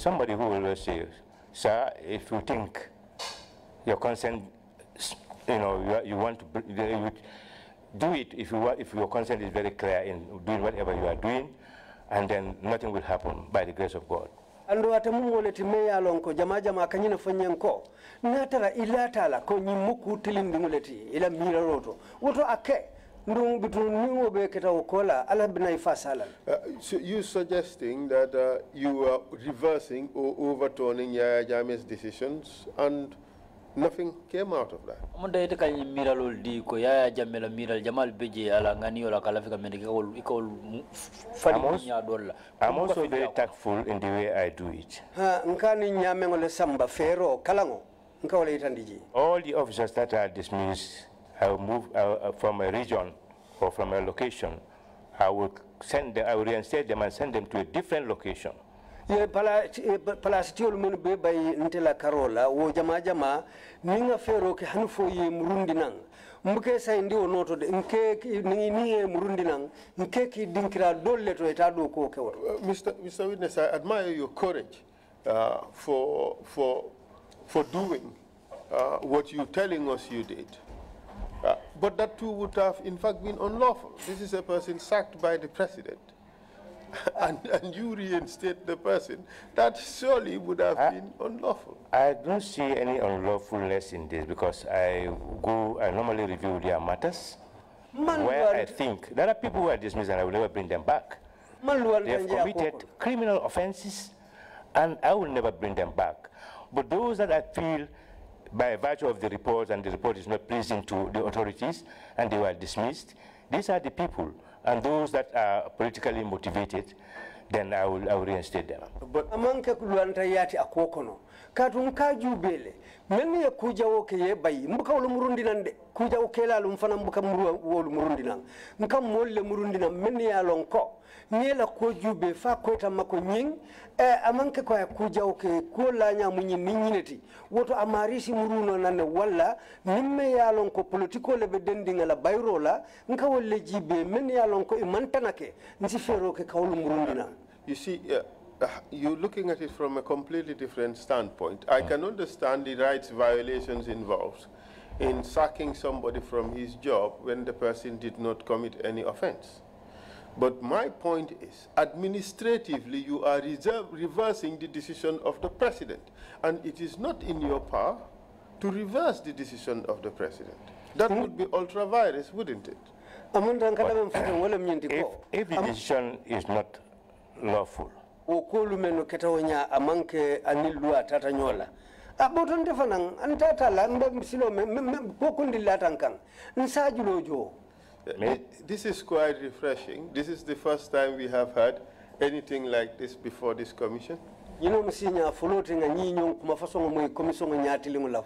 somebody who will say, "Sir, if you think your consent, you want to do it if your consent is very clear in doing whatever you are doing, and then nothing will happen by the grace of God." Ando atamumole timeya lonko jama kanyina fanyanko natala ilatala ko nyimuku tilindi nguleti ila mira roto woto ake ndung bitu ningo be keta okola ala bina ifasala. So you suggesting that you are reversing or overturning Yaya Jammeh's decisions, and nothing came out of that. I'm also very tactful in the way I do it. All the officers that are dismissed I will move from a region or from a location. I will reinstate them and send them to a different location. Ye palastiyol men be bay ntela karola wo jama ninga fero ke hanfo ye murundi nang mbuke say ndi onoto de nke ni ye murundi nang nke ki dinkira dolle to eta do ko ke woto. Mr. Witness, I admire your courage for doing what you're telling us you did. But that too would have in fact been unlawful. This is a person sacked by the president. And you reinstate the person, that surely would have been unlawful. I don't see any unlawfulness in this because I normally review their matters where I think there are people who are dismissed and I will never bring them back. They have committed criminal offenses and I will never bring them back. But those that I feel by virtue of the report and the report is not pleasing to the authorities and they were dismissed, these are the people. And those that are politically motivated, then I will reinstate them. But amanke kulwanta yati akokono katunka jubele meni ya kuja woke ye bayi mbuka wolu murundi nande kuja ukela lumfana mbuka wolu murundi nang nka molle murundi nang meni ya lonko nyela ko jube fa kweta mako nying amanke kwa kuja woke ko la nya munyi ninyineti woto amarisi muruno nane wala nimme ya lonko politiko lebe dendinga la bayrola nka wolle jibe meni ya lonko imantanake nsi fero ke kawlu murundi nang. You see, you're looking at it from a completely different standpoint. I can understand the rights violations involved in sacking somebody from his job when the person did not commit any offense. But my point is, administratively, you are reversing the decision of the president. And it is not in your power to reverse the decision of the president. That would be ultra-virus, wouldn't it? If the decision is not lawful. Okolu meno ketawonya amanke anilua tata nyola. Aboton defanang antata la mbe silo pokundi latankang. Nsajulojo. This is quite refreshing. This is the first time we have had anything like this before this commission. You know msinya floating a nyinyo kumafasongo mwe komisongo nyati limula.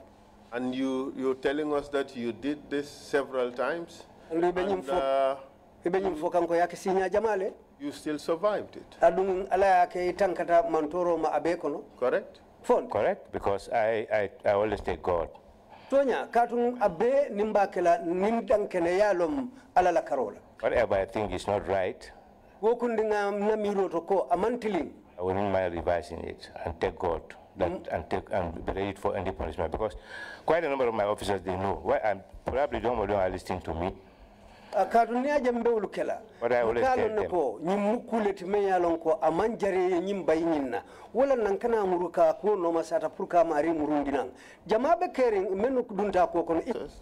And you're telling us that you did this several times. And you still survived it. Correct? Correct, because I always take God. Whatever I think is not right, I wouldn't mind revising it and take God and be ready for any punishment, because quite a number of my officers, they know. Why I'm probably don't are listening to me. But I always tell them.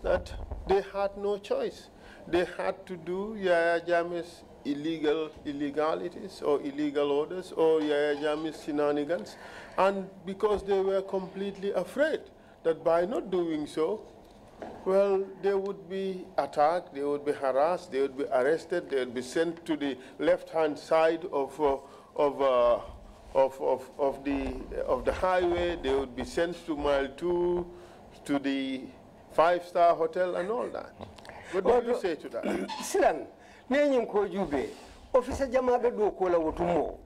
That they had no choice. They had to do Yahya Jammeh's illegalities or illegal orders or Yahya Jammeh's shenanigans, and because they were completely afraid that by not doing so, well, they would be attacked, they would be harassed, they would be arrested, they would be sent to the left-hand side of the highway, they would be sent to Mile 2, to the 5-star hotel and all that. What do you say to that? Silang, nenye ko jube, officer jamabe do ko la wotumo.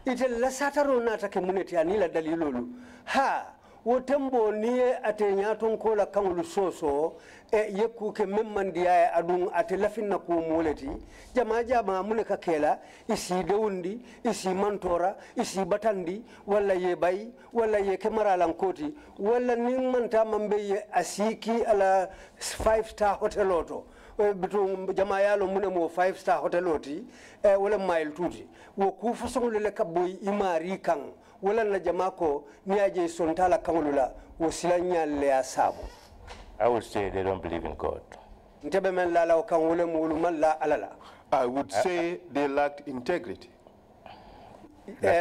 Ite la sataro nata ke muneti anila dalilolu. Ha, wotembo niye atenya ton ko la kangulu soso yeku ke memmandiya adun ate lafinna ko moleti jama muneka kela isi dewundi isi mantora isi batandi walla ye bay walla ye kemara lankoti walla nin manta mambe ye asiki ala 5-star hotel oto bitum jama yalo munemo 5-star hotel oti wala mile tuti wo ku fasongole le kaboy imari kan wala na jama ko niaje sontala kangulula wo silanya le asabu. I would say they don't believe in God. I would say they lacked integrity.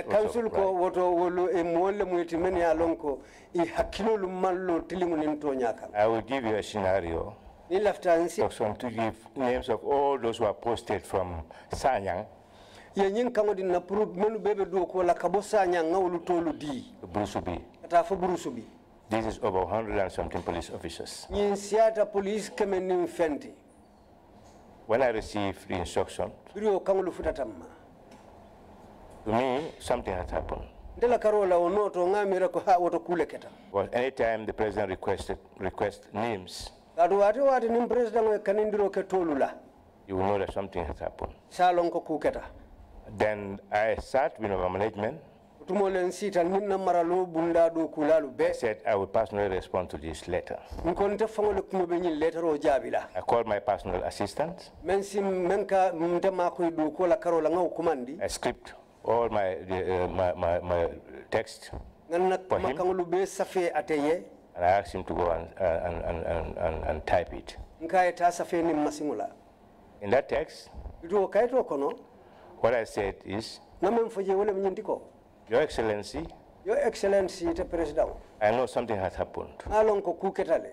Council ko woto wolo e molle muyti men ya lonko I hakilolu mallo tilimu nimtonyaka. I will give you a scenario. Ni laftansi To give names of all those who are posted from Sanyang. Ye nyin kango din na puru menu bebe do ko la kabo Sanyang ngawlu tolu di. Burusubi. Ata fo Burusubi. This is over 100 and something police officers. Siata police kemenin fenti. When I received the instruction, Biro kangulu futatamma. to me, something had happened. Ndela karola onoto ngamira ko ha woto kule keta. Because anytime the president request names, Adu wati nim president kanindiro ke tolula. you will know that something has happened. Salon ko kuketa. Then I sat with our management. Tumolen sita ninna maralo bunda do kulalu I be. said I will personally respond to this letter. Nkonte fangole kumo be nyin letter o jabila. I called my personal assistant. Menka mtema ko do kola karola ngaw kumandi. I script all my text, Nganna For him? makangulu be safe ateye. and I asked him to go and type it. Nkaye ta safe ni masingula. In that text, Ido kaito kono. what I said is, Ngamen foje wala mnyindiko. Your Excellency, Your Excellency te president. I know something has happened, Alon ko kuketale.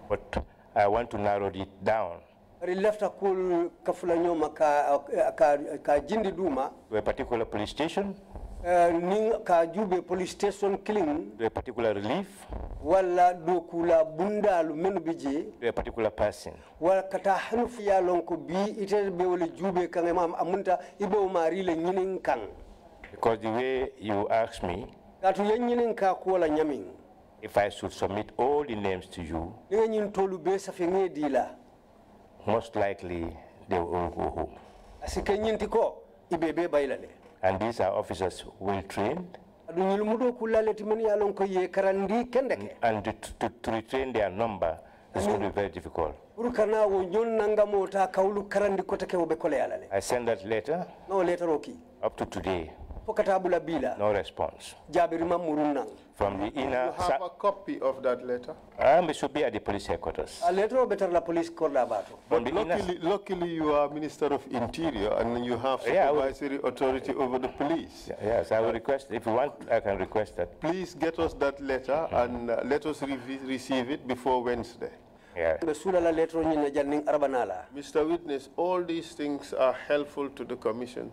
but I want to narrow it down Ri lefta kul kafula nyoma ka jindi duma. to a particular police station, Ning ka jube police station killing. to a particular relief, Wala do kula bundalu menu bije. to a particular person. Wala kata hanufu ya lonko bi ite be wala jube kan imam amunta ibe umari le nyinin kan. Because the way you asked me Katu yen nyinin ka kuala nyamin. if I should submit all the names to you, Ninga nyin tolu be safi ngedila. most likely they will all go home. Asike nyin tiko ibe be bailale. And these are officers well trained, Adu nyil mudo kula le timani ya lonko ye karandi kendeke. and to retrain their number is going to be very difficult. Urukana wo nyon nanga mota kaulu karandi kotake wo be kole alale. I sent that letter. No letter oki. Up to today, Fokata bula bila. no response. Jabirima murunang. From the You inner have a copy of that letter? it should be at the police headquarters. A letter o better la police korda bato. From But the inner, luckily you are Minister of Interior and you have Yeah, I will- supervisory authority over the police. yes, I will request, if you want, I can request that. Please get us that letter and let us receive it before Wednesday. Yeah. Be sula la letter nyina janning arbanala. Mr. Witness, all these things are helpful to the Commission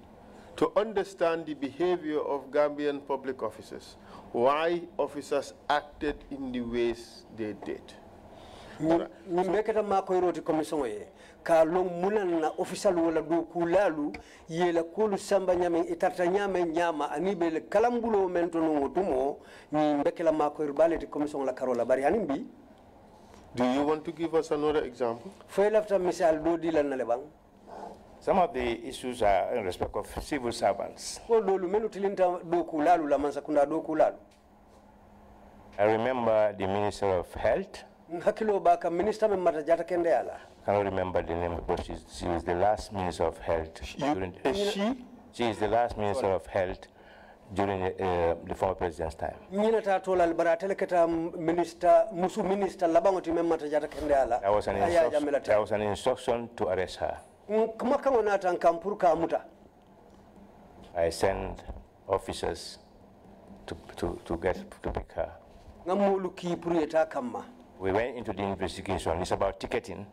to understand the behavior of Gambian public officers, why officers acted in the ways they did. Nimbeketa mako iroti commission ye. Ka long munan na official wala do kulalu yela kulu samba nyame itarta nyame nyama anibe le kalambulo mento no tumo nimbekela mako irbale ti commission la karola bari hanimbi. Do you want to give us another example? Foy lafta misal do dilan na lebang. Some of the issues are in respect of civil servants. Ko do lu menu tilinta do kulalu la mansa kunda do kulalu. I remember the Minister of Health. Hakilo baka minister me mata jata kende ala. I cannot remember the name, but she was the last Minister of Health. She is the last Minister of Health during the former president's time. Nyina ta tola albaratele keta minister musu minister labango ti me mata jata kende ala. There was an instruction to arrest her. Kuma kama na tan kampur ka muta. I sent officers to pick her. Ngamulu ki puriyeta kama. We went into the investigation. It's about ticketing.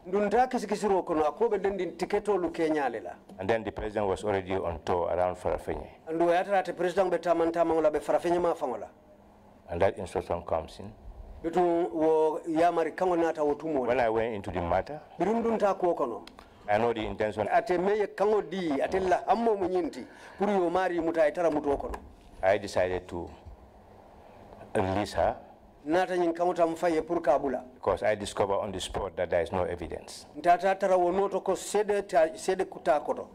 Ndunta kisikisiro kono akobe dendin tiketo lu kenyalela. And then the president was already on tour around Farafenye. Ando yatara te president beta manta mangola be Farafenye ma fangola. And that instruction comes in. Bitu wo yamari kango nata wotumo. When I went into the matter, Birundunta ko kono. I know the intention. Ate meye kango di atella ammo munyinti puri yo mari muta itara muto kono. I decided to release her Nata nyin kamuta mfaye pur kabula. because I discovered on the spot that there is no evidence. Ntata tara wonoto ko sede kutakoto.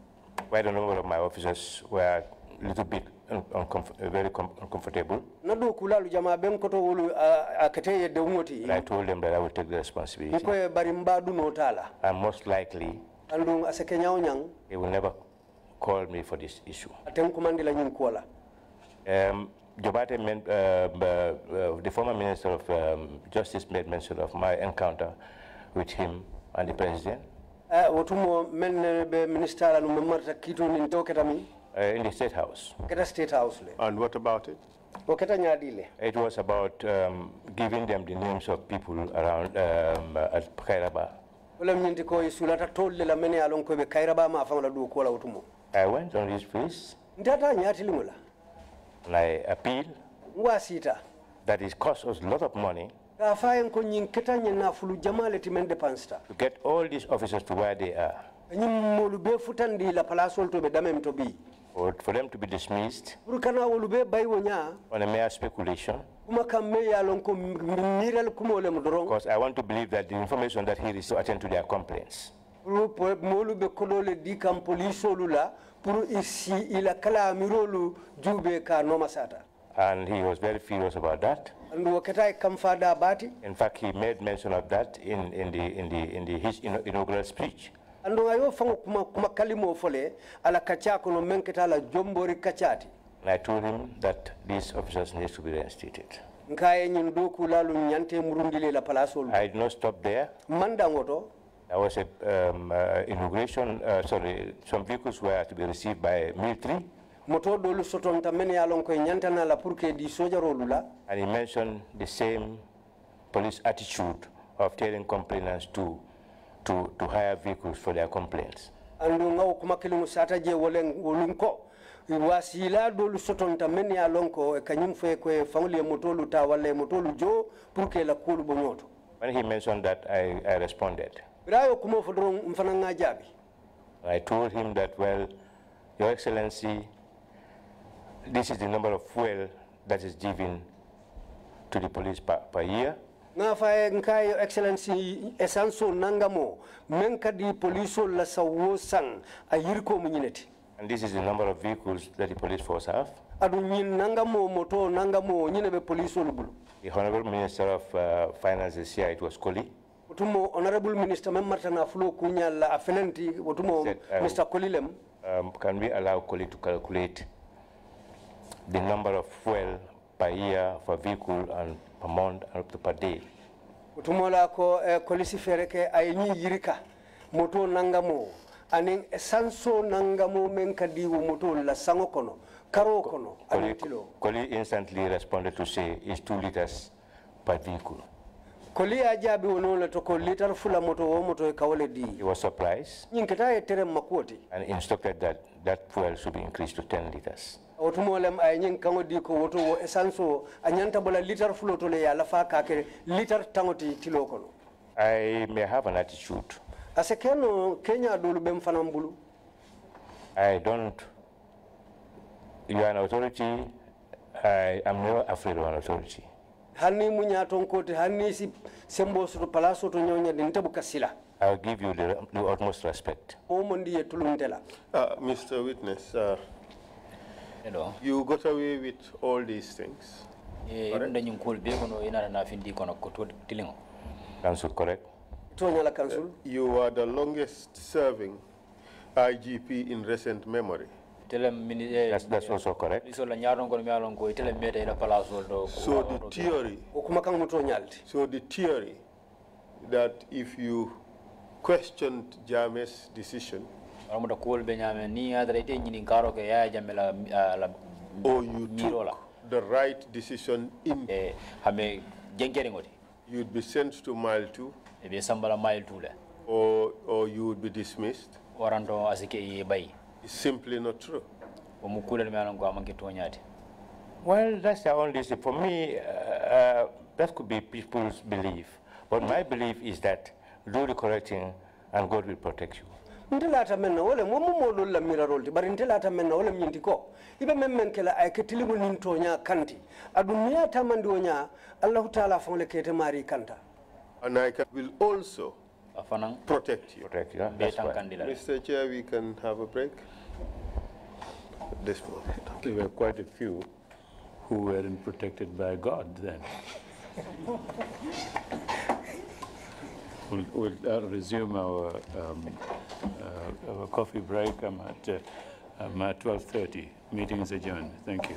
Quite a number of my officers were a little bit very uncomfortable. Nado kulalu jama ben koto wulu akateye de umoti. And I told them that I would take the responsibility. Niko barimba du notala. And most likely, Andung asekenya onyang. they will never call me for this issue. Atem kumandila nyin kuala. Jobate, the former Minister of Justice, made mention of my encounter with him and the President. Wotumo men be minister la no marta kito ni toketami. In the State House. Keta State House le. And what about it? Oketa nyadile. It was about giving them the names of people around at Kairaba. Wala mnyinti ko isulata tolle la mene alon ko be Kairaba ma afanga du ko la wotumo. I went on his place Ndata nyati limula. and I appealed that is cost us a lot of money to get all these officers to where they are. For them to be dismissed on a mere speculation. Because I want to believe that the information that he received to attend to their complaints. And he was very furious about that. In fact, he made mention of that in his inaugural speech. And I told him that these officers need to be reinstated. I did not stop there. There was a inauguration, some vehicles were to be received by military. And he mentioned the same police attitude of telling complainants to hire vehicles for their complaints. wasila dolu sotonta men ya lonko e kanyum fe ko fawle motolu ta wala motolu jo pour que la kulu bonyoto. When he mentioned that, I responded. Brayo kumo fodron mfana ngajabi. I told him that, well, Your Excellency, this is the number of fuel that is given to the police per year. Nga fa nka Your Excellency esanso nangamo menka di poliso la sawo sang ayirko munyineti. And this is the number of vehicles that the police force have. The Honorable Minister of Finance here, it was Koli. Honorable Minister Mr. Kolilem. Can we allow Koli to calculate the number of fuel per year for vehicle and per month and up to per day? Moto nangamo aning esanso nangamo menkadi moto la sangokono karo kono Koli instantly responded to say it's 2 liters per vehicle. Koli ajabi wono to ko liter fula moto wo moto e kawle di. He was surprised Nyinketa e terem makoti and instructed that fuel should be increased to 10 liters. Otumolem ay nyin kango di ko woto wo esanso anyanta bola liter fulo to le ya la fa ka ke liter tangoti tilo kono. I may have an attitude. Kenya dulu bem fanambulu. I don't. You are an authority. I am never afraid of an authority. Hani munya tonkote hani si sembo su palaso to nyonya dintebu kasila. I'll give you the utmost respect. Mr. Witness, Hello. You got away with all these things. Council, correct? You are the longest serving IGP in recent memory. That's also correct. So the theory that if you questioned Jammeh's decision, or you took the right decision in, you'd be sent to mile 2, or you would be dismissed. It's simply not true. Well, that's the only thing. For me, that could be people's belief. But my belief is that do the correct thing and God will protect you. Ntelata menna wala momo la mirarolti bari ntelata menna wala mnyintiko ibe memmen kala ay ketilimu nintonya kanti adunya tamandi wonya Allah Taala fonle kete mari kanta. And I will also protect you. Protect you. That's right. Mr. Chair, we can have a break at this moment. There were quite a few who weren't protected by God then. We'll resume our coffee break at 12:30. Meeting is adjourned. Thank you.